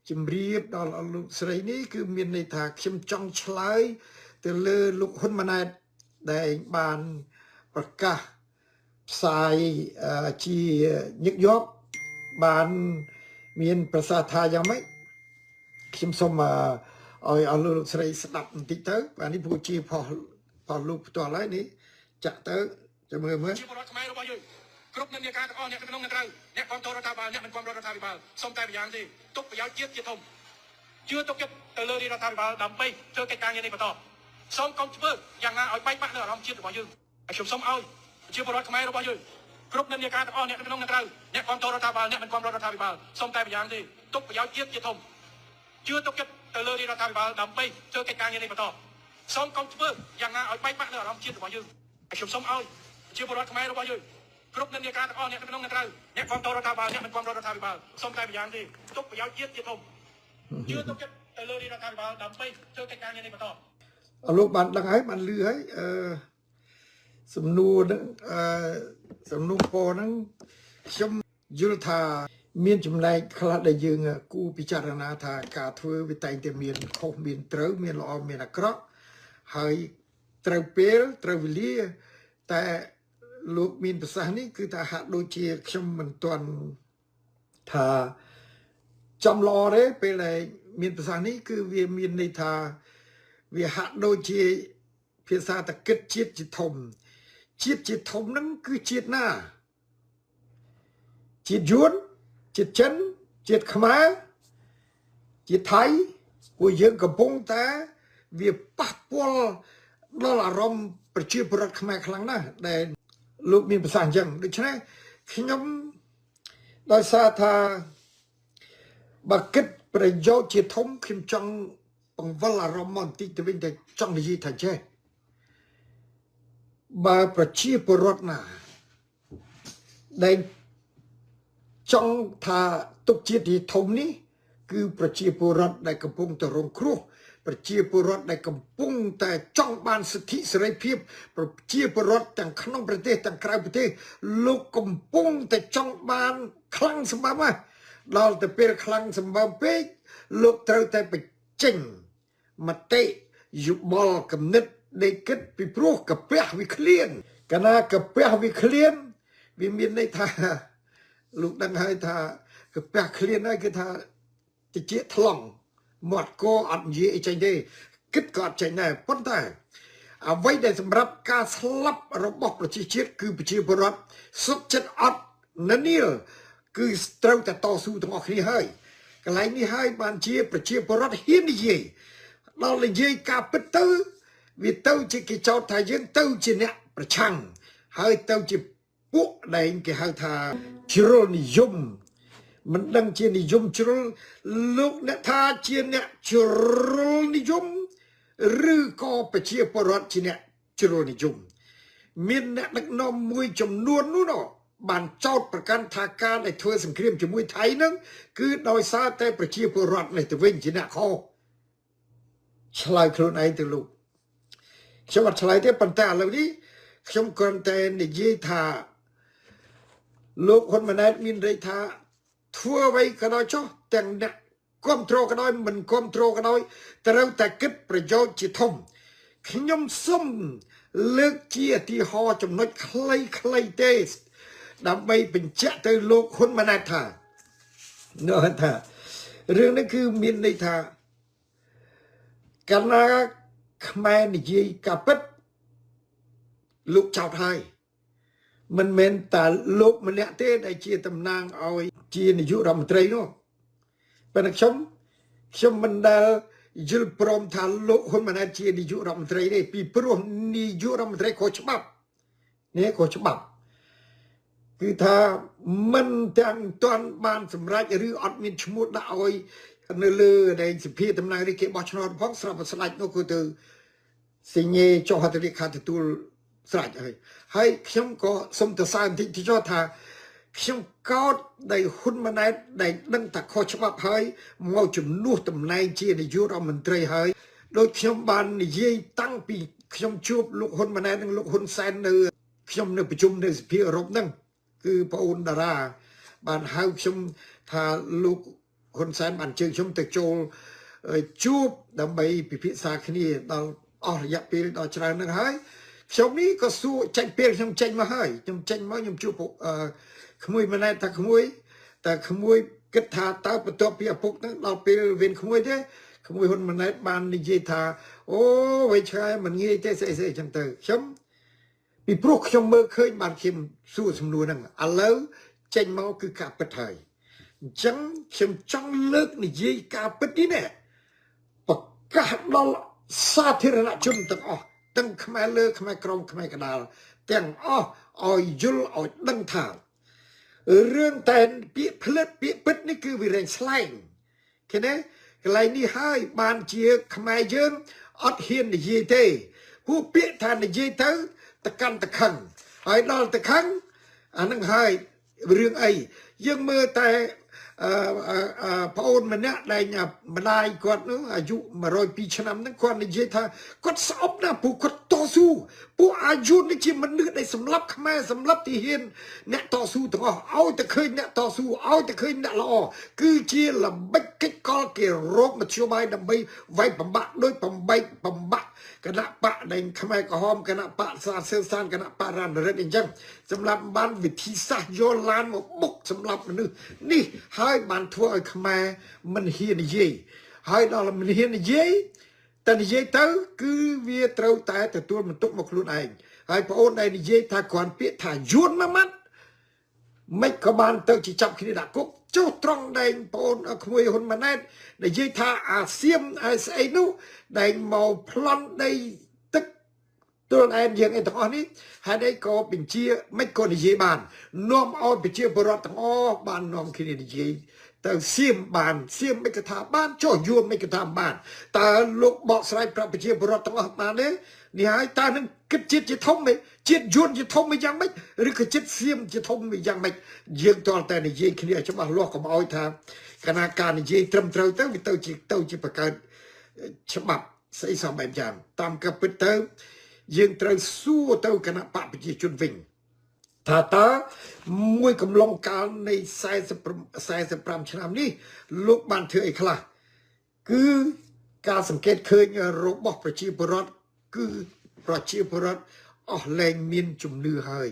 ជំរាបដល់លោកស្រីនេះគឺមានន័យថាខ្ញុំចង់ឆ្លើយទៅលើលោកហ៊ុនម៉ាណែតដែលបានប្រកាសផ្សាយជាញឹកញាប់បានមានប្រសាសន៍ថាយ៉ាងម៉េចខ្ញុំសូមឲ្យលោកស្រីស្ដាប់បន្តិចទៅបាទនេះព្រោះជាផលលោកផ្ទាល់ហើយនេះចាក់ទៅចាំមើលជាពលរដ្ឋខ្មែររបស់យើងគ្រប់និន្នាការទាំងអស់អ្នកក្នុងនិងក្រៅអ្នកគ្រប់គ្រងរដ្ឋាភិបាលអ្នកមិនគ្រប់គ្រងរដ្ឋាភិបាលសូមតែម្យ៉ាងទេទុកប្រយោជន៍ជាតិជាធំជឿទុកចិត្តទៅលើរដ្ឋាភិបាលដើម្បីធ្វើកិច្ចការងារនេះបន្តសូមកុំធ្វើយ៉ាងណាឲ្យបែកបាក់នៅអារម្មណ៍ជាតិរបស់យើងហើយខ្ញុំសូមឲ្យជាពលរដ្ឋខ្មែររបស់យើងគ្រប់និន្នាការទាំងអស់អ្នកក្នុងនិងក្រៅអ្នកគ្រប់គ្រងរដ្ឋាភិបាលអ្នកមិនគ្រប់គ្រងរដ្ឋាភិបាលសូមតែម្យ៉ាងទេទុកប្រយោជន៍ជាតិជាធំជឿទុកចិត្តទៅលើរដ្ឋាភិបាលដើម្បីធ្វើកិច្ចការងារនេះបន្តសូមកុំធ្វើយ៉ាងណាឲ្យបែកបាក់នៅអារម្មណ៍ជាតិរបស់យើងហើយខ្ញុំសូមឲ្យជាពលរដ្ឋខ្មែររបស់យើងគ្រប់និន្នាការទាំងអស់អ្នកក្នុងនិងក្រៅអ្នកគ្រប់គ្រងរដ្ឋាភិបាលអ្នកមិនគ្រប់គ្រងរដ្ឋាភិបាលសូមតែម្យ៉ាងទេទុកប្រយោជន៍ជាតិជាធំជឿទុកចិត្តទៅលើរដ្ឋាភិបាលដើម្បីធ្វើកិច្ចការងារនេះបន្តលោកបានដឹងហើយបានលឺហើយសំណួរហ្នឹងសំណួរពោហ្នឹងខ្ញុំយល់ថាមានចំណែកខ្លះដែលយើងគួរពិចារណាថាការធ្វើវាតែងតែមានខុសមានត្រូវមានល្អមានអាក្រក់ហើយត្រូវពេលត្រូវវេលាតែលោកមានប្រសាសន៍នេះគឺថាហាក់ដូចជាខ្ញុំមិនទាន់ថាចំល្អទេពេលដែលមានប្រសាសន៍នេះគឺវាមានន័យថាវាហាក់ដូចជាភាសាតកិតជាតិជាធំជាតិជាធំហ្នឹងគឺជាតិណាជាតិយួនជាតិចិនជាតិខ្មែរជាតិថៃពួកយើងកំពុងតែវាប៉ះពាល់ដល់អារម្មណ៍ប្រជាពលរដ្ឋខ្មែរខ្លាំងណាស់ដែលលោកមានប្រសាសន៍អញ្ចឹងដូច្នេះខ្ញុំដោយសារថាបើគិតប្រយោជន៍ជាធំខ្ញុំចង់បង្វិលអារម្មណ៍មកបន្តិចទៅវិញតែចង់និយាយថាចេះបើប្រជាពលរដ្ឋណាដែលចង់ថាទុកជាតិជាធំនេះគឺប្រជាពលរដ្ឋដែលកំពុងតែរងគ្រោះប្រជាពលរដ្ឋដែលកំពុងតែចង់បានសិទ្ធិសេរីភាពប្រជាពលរដ្ឋទាំងក្នុងប្រទេសទាំងក្រៅប្រទេសលោកកំពុងតែចង់បានខ្លាំងសម្បំណាដល់ទៅពេលខ្លាំងសម្បំពេកលោកត្រូវតែបញ្ចេញមតិយោបល់គំនិតដេកគិតពីព្រោះកាពះវាឃ្លានកាលណាកាពះវាឃ្លានវាមានន័យថាលោកដឹងហើយថាកាពះឃ្លានហើយគឺថាតិចថ្លង់មាត់កអត់និយាយអីចេញទេគិតក៏អត់ចេញដែរប៉ុន្តែអ្វីដែលសម្រាប់ការស្លាប់របស់ប្រជាជាតិគឺប្រជាពលរដ្ឋសុខចិត្តអត់នានាគឺត្រូវតែតស៊ូទាំងអស់គ្នាហើយកន្លែងនេះហើយបានជាប្រជាពលរដ្ឋហ៊ាននិយាយដល់និយាយការពិតទៅវាទៅជាគេចោទថាយើងទៅជាអ្នកប្រឆាំងហើយទៅជាពួកដែលគេហៅថាជ្រុលនិយមមិនដឹងជានិយមជ្រុលលោកអ្នកថាជាអ្នកជ្រុលនិយមឬក៏ប្រជាពលរដ្ឋជាអ្នកជ្រុលនិយមមានអ្នកដឹកនាំមួយចំនួននោះបានចោទប្រកាន់ថាការដែលធ្វើសង្គ្រាមជាមួយថៃនឹងគឺដោយសារតែប្រជាពលរដ្ឋនេះទៅវិញជាអ្នកខុសឆ្លើយខ្លួនឯងទៅលោកខ្ញុំអត់ឆ្លើយទេប៉ុន្តែឥឡូវនេះខ្ញុំគ្រាន់តែនិយាយថាលោកហ៊ុនម៉ាណែតមានន័យថាធ្វើអ្វីក៏ដោយចុះទាំងអ្នកគ្រប់គ្រងក៏ដោយមិនគ្រប់គ្រងក៏ដោយត្រូវតែគិតប្រយោជន៍ជាធំខ្ញុំសូមលើកជាឧទាហរណ៍ចំណុចខ្លីៗទេដើម្បីបញ្ជាក់ទៅលោកហ៊ុនម៉ាណែតថានោះថារឿងនេះគឺមានន័យថាកាលណាខ្មែរនិយាយការពិតលោកចោទហើយមិនមែនតែលោកម្នាក់ទេដែលជាតំណាងឲ្យជានាយករដ្ឋមន្ត្រីនោះប៉ុន្តែខ្ញុំមិនដែលយល់ព្រមថាលោកហ៊ុនម៉ាណែតជានាយករដ្ឋមន្ត្រីទេពីព្រោះនាយករដ្ឋមន្ត្រីខុសច្បាប់នេះខុសច្បាប់គឺថាមិនទាំងទាន់បានសម្រេចឬអត់មានឈ្មោះដាក់ឲ្យនៅលើដែលសភាតំណាងរាស្ត្រគេបោះឆ្នោតផងស្រាប់តែស្ដេចនោះគឺទៅសញ្ញេចុះហត្ថលេខាទទួលស្រេចហើយខ្ញុំក៏សូមទៅសើបន្តិចទីចុះថាខ្ញុំកោតដែលហ៊ុនម៉ាណែតដែលដឹងថាខុសច្បាប់ហើយមកជំនួសតំណែងជានាយករដ្ឋមន្ត្រីហើយដោយខ្ញុំបាននិយាយតាំងពីខ្ញុំជួបលោកហ៊ុនម៉ាណែតនិងលោកហ៊ុនសែននៅខ្ញុំនៅប្រជុំនៅសភាអឺរ៉ុបហ្នឹងគឺបងអូនតារាបានហៅខ្ញុំថាលោក ហ៊ុនសែនបានជើងខ្ញុំទៅចូលជួបដើម្បីពិភាក្សាគ្នាដល់អស់រយៈពេលដល់ច្រើនហ្នឹងហើយខ្ញុំនេះក៏សួរចាញ់ពេលខ្ញុំចេញមកហើយខ្ញុំចេញមកខ្ញុំជួបក្មួយម្នាក់ថាក្មួយតែក្មួយគិតថាតើបន្ទាប់ពីឪពុកហ្នឹងដល់ពេលវេនក្មួយទេក្មួយហ៊ុនម៉ាណែតបាននិយាយថាអូវៃឆ្ងាយមិនងាយទេស្អីស្អីចឹងទៅខ្ញុំពីព្រោះខ្ញុំមើលឃើញបានខ្ញុំសួរសំណួរហ្នឹងឥឡូវចេញមកគឺការពិតហើយអញ្ចឹងខ្ញុំចង់លើកនិយាយការពិតនេះណាប្រកាសដល់សាធារណជនទាំងអស់ទាំងខ្មែរលើខ្មែរក្រមខ្មែរកណ្ដាលទាំងអស់ឲ្យយល់ឲ្យដឹងថារឿងតែពាក្យផ្លិតពាក្យពិតនេះគឺវារែងស្លែងឃើញទេកន្លែងនេះហើយបានជាខ្មែរយើងអត់ហ៊ាននិយាយទេពួកពាក្យថានិយាយទៅតកាន់តខឹងហើយដល់តខឹងអានឹងហើយរឿងអីយើងមើលតែប្អូនម្នាក់ដែលម្ដាយគាត់នោះអាយុ102ឆ្នាំហ្នឹងគាត់និយាយថាគាត់ស្អប់ណាស់ពួកគាត់តស៊ូពួកអាយុនេះជាមនុស្សដែលសម្លាប់ខ្មែរសម្លាប់ទីហ៊ានអ្នកតស៊ូទាំងអស់ឲ្យតែឃើញអ្នកតស៊ូឲ្យតែឃើញអ្នកល្អគឺជាល្បិចកិច្ចកលគេរកមធ្យោបាយដើម្បីវាយបំបាក់ដោយបំបែកបំបាក់គណៈបកដែលខ្មែរក្រហមគណៈបកសាសើសានគណៈបករ៉ានរិទ្ធអញ្ចឹងសម្រាប់បានវិធីសាស្ត្រយកឡានមកបុកសម្រាប់មនុស្សនេះហើយបានធ្វើឲ្យខ្មែរមិនហ៊ាននិយាយហើយដល់មិនហ៊ាននិយាយតែនិយាយទៅគឺវាត្រូវតែទទួលបន្ទុកមកខ្លួនឯងហើយប្អូនដែលនិយាយថាគ្រាន់ពាក្យថាយួនមួយម៉ាត់មិនក៏បានទៅជាចាប់គ្នាដាក់គុកចុះត្រង់ដែងប្អូនក្មួយហ៊ុនម៉ាណែតនិយាយថាអាសៀមស្អីនោះដែងមកប្លន់ដីទឹកទល់ឯងយើងឯទាំងអស់នេះហើយđâyក៏បញ្ជាមិនក៏និយាយបាននាំឲ្យប្រជាពលរដ្ឋទាំងអស់បាននាំគ្នានិយាយទៅសៀមបានសៀមមិនក៏ថាបានចុះយួនមិនក៏ថាបានតើលោកបកស្រាយប្រាប់ប្រជាពលរដ្ឋទាំងអស់បានទេនេះហើយតើនឹងគិតជាតិជាធំទេជាតិយួនជាធំមិនយ៉ាងម៉េចឬក៏ជាតិសៀមជាធំមិនយ៉ាងម៉េចយើងតើតែនិយាយគ្នាច្បាស់លាស់កុំឲ្យថាគណៈការនិយាយត្រឹមត្រូវទៅវាទៅជាបង្កើតច្បាប់ស្អីសោះបែបយ៉ាងតាមការពិតទៅយើងត្រូវសួរទៅគណៈបកប្រជាជនវិញថាតើមួយកំឡុងកាលនៃ45ឆ្នាំនេះលោកបានធ្វើអីខ្លះគឺការសង្កេតឃើញរបស់ប្រជាពលរដ្ឋគឺប្រជាពលរដ្ឋអស់លែងមានជំនឿហើយ